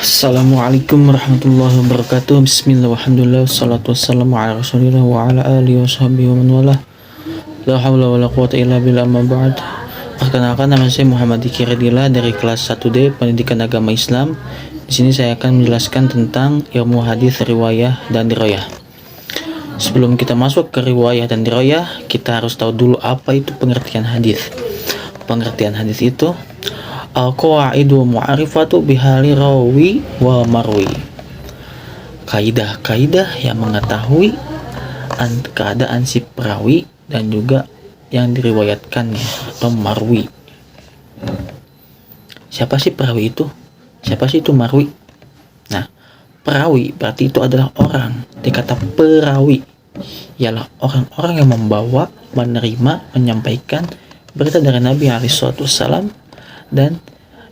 Assalamualaikum warahmatullahi wabarakatuh. Bismillah, walhamdulillah, wassalatu wassalamu ala rasulillah wa ala alihi wa sahbihi wa man wala. La hawla wa la quwata illa billah, amma ba'd. Perkenalkan, nama saya Muhammad Diki Radila dari kelas 1D Pendidikan Agama Islam. Di sini saya akan menjelaskan tentang ilmu hadis, riwayah, dan diroyah. Sebelum kita masuk ke riwayah dan diroyah, kita harus tahu dulu apa itu pengertian hadis. Pengertian hadis itu al-qawaidu mu'arifatu bihali rawi wa marwi. Kaidah-kaidah yang mengetahui keadaan si perawi dan juga yang diriwayatkannya atau marwi. Siapa sih perawi itu? Siapa sih itu marwi? Nah, perawi berarti itu adalah orang. Dikata perawi ialah orang-orang yang membawa, menerima, menyampaikan berita dari Nabi SAW. Dan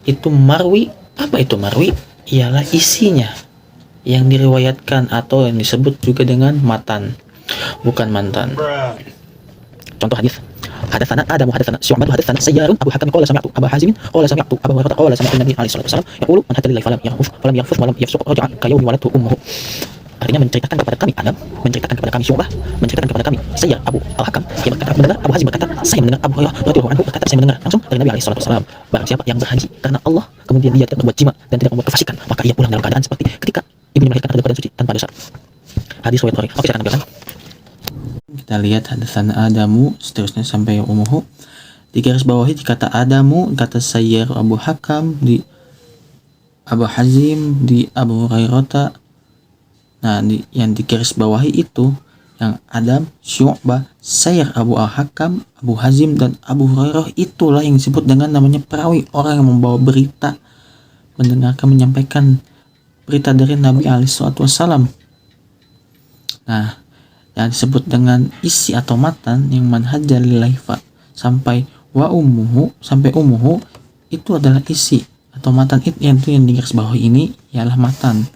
itu marwi. Apa itu marwi? Ialah isinya yang diriwayatkan atau yang disebut juga dengan matan, bukan mantan. Contoh hadis. Hadatsana Adam hadatsana Syu'bah hadatsana Sayyarun Abu Hakam qala sami'tu Abu Hazim qala sami'tu Abu Hurairah qala sami'tu Nabi alaihi wasallam yaqulu man hatta lillahi falam yaghfus wa lam yafsuq raja'a ka yawmi waladtu ummuhu. Artinya menceritakan kepada kami Adam, menceritakan kepada kami Syu'bah, menceritakan kepada kami Sayyar Abu Al-Hakam, yang berkata mendengar Abu Hazim berkata saya mendengar Abu Hurairah radhiyallahu anhu berkata saya mendengar langsung dari Nabi alaihi wasallam, barang siapa yang berhaji karena Allah kemudian dia tidak berbuat jima dan tidak membuat kefasikan, maka ia pulang dalam keadaan seperti ketika ibunya melahirkan dalam keadaan suci tanpa dosa. Hadis riwayat Bukhari. Oke, silakan ambilkan. Kita lihat hadatsana Adamu seterusnya sampai umuhu. Di garis bawahi dikata Adamu, kata Sayyar Abu Hakam, di Abu Hazim, di Abu Hurairah. Nah, yang di garis bawahi itu yang Adam, Syu'bah, Sayyar Abu Al-Hakam, Abu Hazim, dan Abu Hurairah, itulah yang disebut dengan namanya perawi, orang yang membawa berita, mendengarkan, menyampaikan berita dari Nabi SAW. Nah, yang disebut dengan isi atau matan yang manhaja lillahi sampai wa umuhu, sampai umuhu, itu adalah isi atau matan. Itu yang di garis bawahi ini ialah matan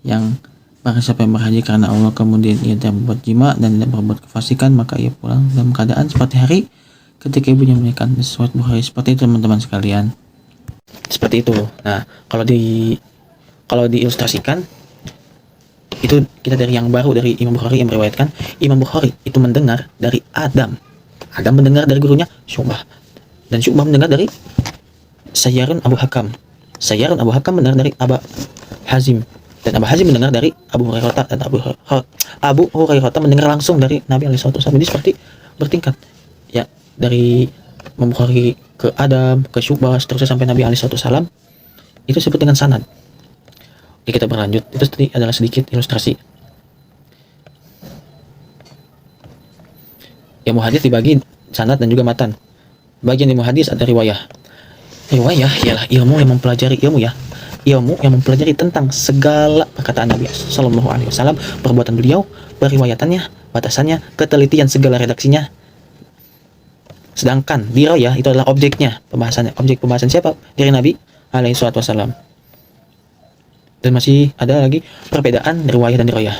yang barang siapa yang berhaji karena Allah kemudian ia tidak berbuat jima dan tidak berbuat kefasikan, maka ia pulang dalam keadaan seperti hari ketika ibunya melahirkan. Sesuai Bukhari. Seperti itu teman-teman sekalian. Seperti itu. Nah, kalau diilustrasikan itu kita dari yang baru dari Imam Bukhari yang meriwayatkan. Imam Bukhari itu mendengar dari Adam. Adam mendengar dari gurunya Syu'bah, dan Syu'bah mendengar dari Sayyarun Abu Hakam. Sayyarun Abu Hakam mendengar dari Abu Hazim, dan Abu Hazim mendengar dari Abu Hurairah, dan Abu Hurairah mendengar langsung dari Nabi SAW. Jadi seperti bertingkat ya, dari Imam Bukhari ke Adam, ke Syu'bah, seterusnya sampai Nabi SAW. Itu disebut dengan sanad. Oke, kita berlanjut. Itu tadi adalah sedikit ilustrasi. Ilmu hadis dibagi sanad dan juga matan. Bagian ilmu hadis ada riwayah. Riwayah ialah ilmu yang mempelajari ilmu yang mempelajari tentang segala perkataan Nabi Sallallahu Alaihi Wasallam, perbuatan beliau, periwayatannya, batasannya, ketelitian segala redaksinya. Sedangkan diroyah itu adalah objeknya, pembahasannya, objek pembahasan siapa? Dari Nabi Alaihi Wasallam. Dan masih ada lagi perbedaan riwayah dan diroyah.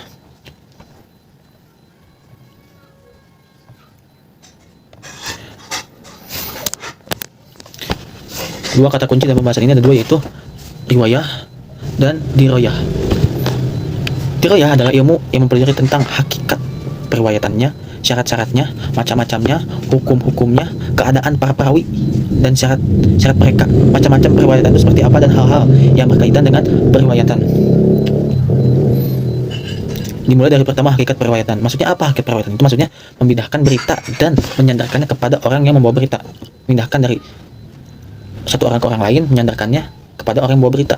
Dua kata kunci dalam pembahasan ini ada dua, yaitu riwayah dan diroyah. Diroyah adalah ilmu yang mempelajari tentang hakikat periwayatannya, syarat-syaratnya, macam-macamnya, hukum-hukumnya, keadaan para perawi, dan syarat mereka, macam-macam periwayatan itu seperti apa, dan hal-hal yang berkaitan dengan periwayatan. Dimulai dari pertama, hakikat periwayatan. Maksudnya apa hakikat periwayatan? Itu maksudnya memindahkan berita dan menyandarkannya kepada orang yang membawa berita. Memindahkan dari satu orang ke orang lain, menyandarkannya kepada orang yang membawa berita.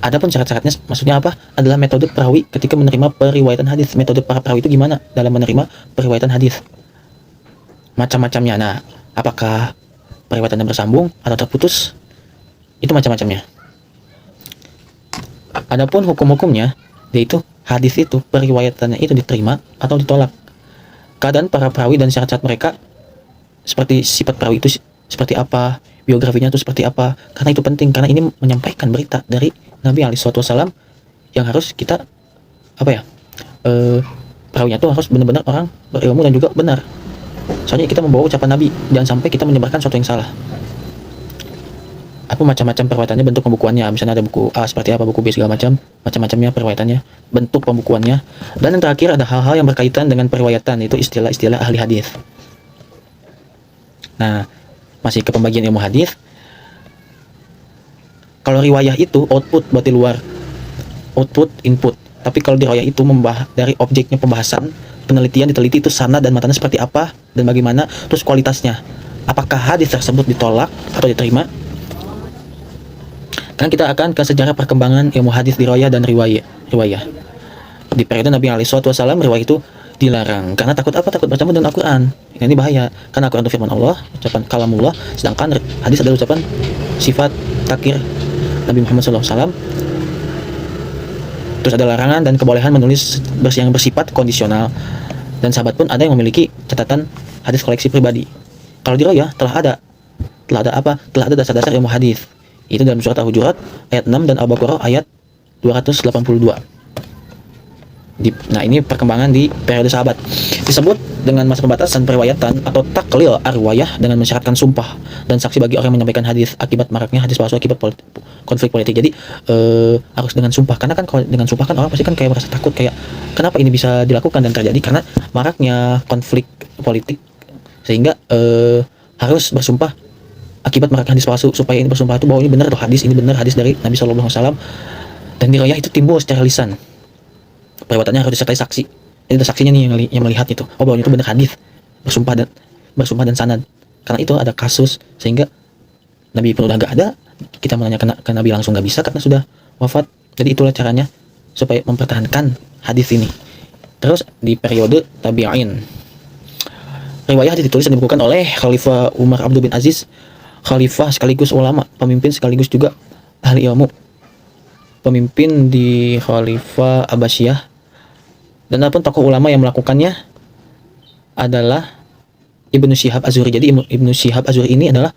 Adapun syarat-syaratnya maksudnya apa? Adalah metode perawi ketika menerima periwayatan hadis. Metode para perawi itu gimana dalam menerima periwayatan hadis? Macam-macamnya. Nah, apakah periwayatannya bersambung atau terputus? Itu macam-macamnya. Adapun hukum-hukumnya, yaitu hadis itu periwayatannya itu diterima atau ditolak. Keadaan para perawi dan syarat-syarat mereka, seperti sifat perawi itu seperti apa, biografinya itu seperti apa. Karena itu penting, karena ini menyampaikan berita dari Nabi SAW yang harus kita perawinya itu harus benar-benar orang berilmu dan juga benar. Soalnya kita membawa ucapan Nabi, jangan sampai kita menyebarkan sesuatu yang salah. apa macam-macam perwayatannya, bentuk pembukuannya. Misalnya ada buku A seperti apa, buku B segala macam, macam-macamnya perwayatannya, bentuk pembukuannya. Dan yang terakhir ada hal-hal yang berkaitan dengan periwayatan, itu istilah-istilah ahli hadis. Nah, masih ke pembagian ilmu hadis. Kalau riwayah itu output, berarti luar, output input. Tapi kalau di riwayah itu dari objeknya pembahasan, penelitian, diteliti itu sanad dan matanya seperti apa dan bagaimana, terus kualitasnya. Apakah hadis tersebut ditolak atau diterima? Kan kita akan ke sejarah perkembangan ilmu hadis di riwayah dan riwayah. Di periode Nabi SAW, riwayah itu dilarang karena takut apa? Takut bercampur dengan Al-Quran. Ini bahaya karena Al-Quran itu firman Allah, ucapan kalamullah, sedangkan hadis adalah ucapan sifat takir Nabi Muhammad SAW. Terus ada larangan dan kebolehan menulis yang bersifat kondisional, dan sahabat pun ada yang memiliki catatan hadis koleksi pribadi. Kalau di riwayah telah ada apa? Telah ada dasar-dasar ilmu hadis. Itu dalam surat Al-Hujurat ayat 6 dan Al-Baqarah ayat 282. Nah, ini perkembangan di periode sahabat. Disebut dengan masa pembatasan periwayatan atau taklil arwayah dengan mensyaratkan sumpah dan saksi bagi orang yang menyampaikan hadis akibat maraknya hadis palsu akibat konflik politik. Jadi harus dengan sumpah, karena kan kalau dengan sumpah kan orang pasti kan kayak merasa takut, kayak kenapa ini bisa dilakukan dan terjadi karena maraknya konflik politik, sehingga harus bersumpah akibat maraknya hadis palsu, supaya ini bersumpah itu bahwa ini benar tuh hadis, ini benar hadis dari Nabi SAW. Dan di riwayah itu timbul secara lisan, periwayatannya harus disertai saksi. Itu saksinya nih yang melihat itu, oh bahwa itu benar hadis, bersumpah dan sanad. Karena itu ada kasus sehingga Nabi pun udah gak ada, kita menanyakan ke Nabi langsung gak bisa karena sudah wafat. Jadi itulah caranya supaya mempertahankan hadis ini. Terus di periode tabi'in, riwayah hadis ditulis dan dibukukan oleh Khalifah Umar Abdul bin Aziz, khalifah sekaligus ulama, pemimpin sekaligus juga ahli ilmu, pemimpin di Khalifah Abbasiyah. Dan adapun tokoh ulama yang melakukannya adalah Ibnu Syihab Az-Zuhri. Jadi Ibnu Syihab Az-Zuhri ini adalah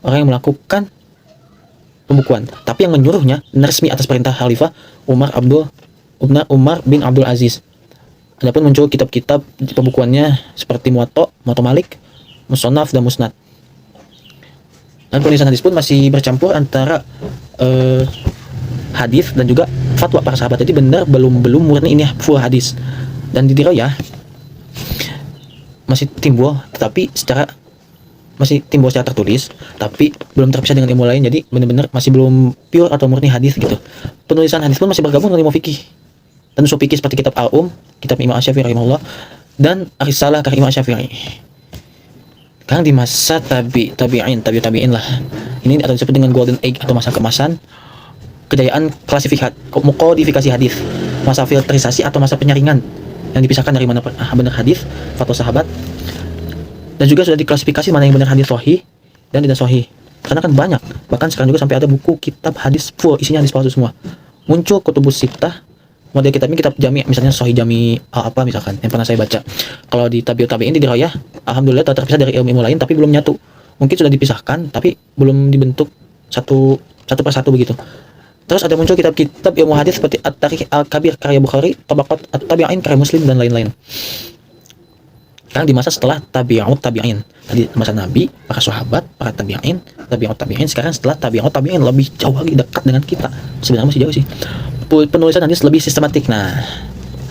orang yang melakukan pembukuan, tapi yang menyuruhnya resmi atas perintah Khalifah Umar bin Abdul Aziz. Adapun muncul kitab-kitab pembukuannya seperti Muwatta Malik, Musannaf dan Musnad. Dan penulisan hadis pun masih bercampur antara hadis dan juga fatwa para sahabat. Jadi benar belum murni ini full hadis. Dan di riwayah masih timbul secara tertulis, tapi belum terpisah dengan ilmu lain. Jadi benar-benar masih belum pure atau murni hadis gitu. Penulisan hadis pun masih bergabung dengan ilmu fikih dan usul fikih seperti kitab kitab Imam Asy-Syafi'i rahimahullah, dan Risalah karya Imam Asy-Syafi'i. Sekarang di masa tabi'in lah. Ini atau disebut dengan golden age atau masa keemasan, kejayaan kodifikasi hadis, masa filterisasi atau masa penyaringan yang dipisahkan dari mana benar hadis, fatwa sahabat, dan juga sudah diklasifikasi mana yang benar hadis sahih dan tidak sahih. Karena kan banyak, bahkan sekarang juga sampai ada buku kitab hadis full isinya hadis palsu semua. Muncul kutubus sittah, model kitab ini kitab jami, misalnya Sahih Jami apa misalkan yang pernah saya baca. Kalau di tabi'in di riwayah, alhamdulillah terpisah dari ilmu lain, tapi belum nyatu. Mungkin sudah dipisahkan tapi belum dibentuk satu persatu begitu. Terus ada muncul kitab-kitab ilmu hadis seperti At-Tarikh Al-Kabir karya Bukhari, Tabaqat At-Tabi'in karya Muslim dan lain-lain. Sekarang di masa setelah tabi'in. Tadi masa Nabi, para sahabat, para tabi'in, tabi'in. Sekarang setelah tabi'in lebih jauh lagi, dekat dengan kita. Sebenarnya masih jauh sih. Penulisan hadis lebih sistematik. Nah,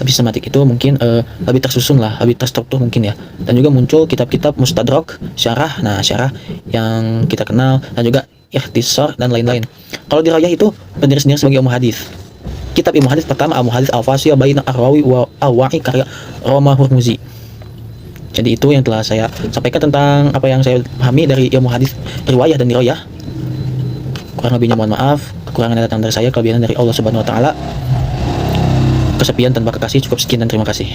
lebih sistematik itu mungkin lebih tersusun lah, lebih terstruktur mungkin ya. Dan juga muncul kitab-kitab mustadrak, syarah yang kita kenal, dan juga ikhtisar dan lain-lain. Kalau di riwayah itu berdiri sendiri sebagai ilmu hadis. Kitab ilmu hadis pertama ilmu hadis Al-Fasiyah Baina Ar-Rawi wa Al-Wa'i karya Roma Hurmuzi. Jadi itu yang telah saya sampaikan tentang apa yang saya pahami dari ilmu hadis riwayah dan riwayah. Kurang lebihnya mohon maaf, kekurangan datang dari saya, kelebihan dari Allah Subhanahu wa taala. Kesepian tanpa kekasih, cukup sekian dan terima kasih.